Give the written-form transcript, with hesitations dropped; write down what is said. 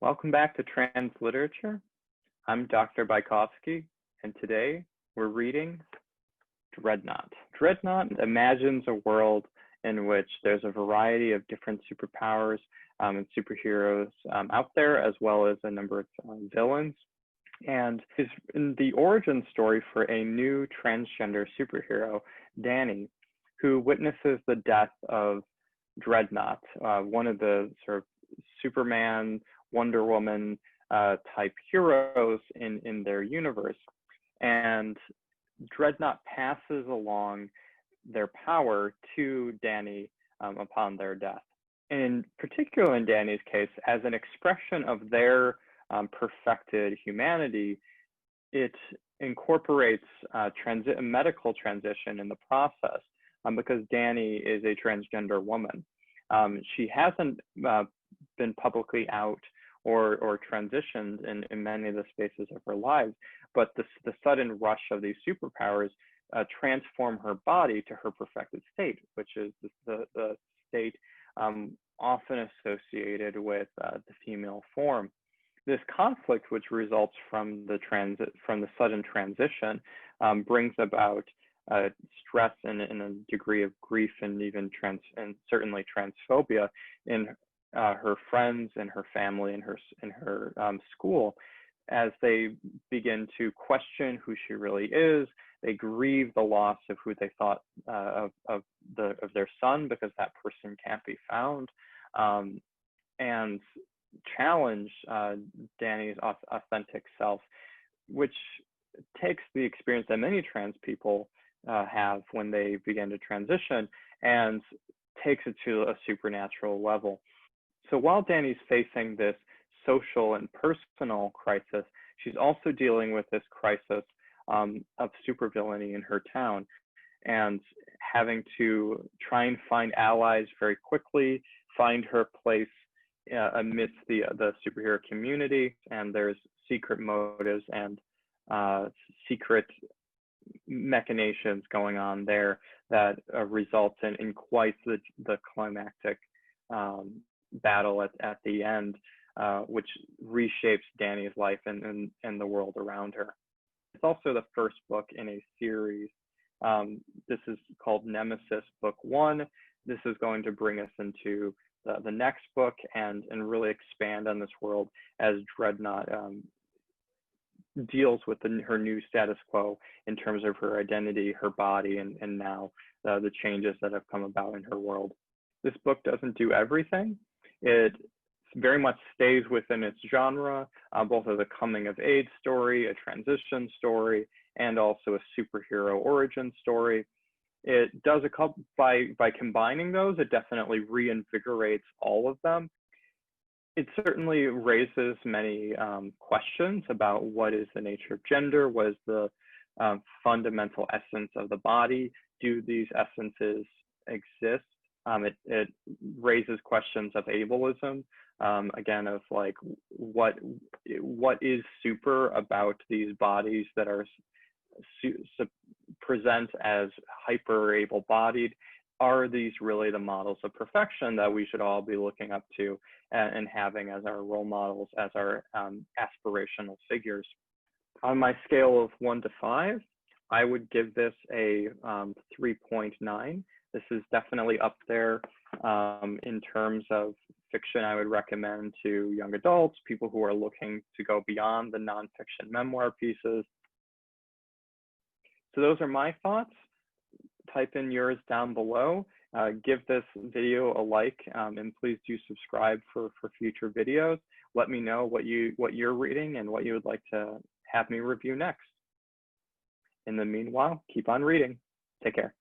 Welcome back to Trans Literature. I'm Dr. Baikovsky, and today we're reading Dreadnought. Dreadnought imagines a world in which there's a variety of different superpowers and superheroes out there, as well as a number of villains, and is in the origin story for a new transgender superhero, Danny, who witnesses the death of Dreadnought, one of the sort of Superman, Wonder Woman type heroes in their universe. And Dreadnought passes along their power to Danny upon their death. And in particular, in Danny's case, as an expression of their perfected humanity, it incorporates a medical transition in the process because Danny is a transgender woman. She hasn't been publicly out or transitioned in many of the spaces of her lives, but the sudden rush of these superpowers transform her body to her perfected state, which is the state often associated with the female form. This conflict, which results from the sudden transition, brings about stress and a degree of grief and even certainly transphobia in her friends and her family and her school, as they begin to question who she really is. They grieve the loss of who they thought of their son, because that person can't be found, and challenge Danny's authentic self, which takes the experience that many trans people have when they begin to transition and takes it to a supernatural level. So while Danny's facing this social and personal crisis, she's also dealing with this crisis of supervillainy in her town, and having to try and find allies very quickly, find her place amidst the superhero community. And there's secret motives and secret machinations going on there that results in quite the climactic battle at the end, which reshapes Danny's life and the world around her. It's also the first book in a series. This is called Nemesis Book 1. This is going to bring us into the next book and really expand on this world as Dreadnought deals with her new status quo in terms of her identity, her body, and now the changes that have come about in her world. This book doesn't do everything. It very much stays within its genre, both as a coming of age story, a transition story, and also a superhero origin story. It does a couple, by combining those, it definitely reinvigorates all of them. It certainly raises many questions about what is the nature of gender, what is the fundamental essence of the body, do these essences exist? It raises questions of ableism, again, of like what is super about these bodies that are present as hyper able-bodied. Are these really the models of perfection that we should all be looking up to and having as our role models, as our aspirational figures? On my scale of 1 to 5, I would give this a 3.9. This is definitely up there in terms of fiction I would recommend to young adults, people who are looking to go beyond the nonfiction memoir pieces. So those are my thoughts. Type in yours down below. Give this video a like, and please do subscribe for future videos. Let me know what you're reading and what you would like to have me review next. In the meanwhile, keep on reading. Take care.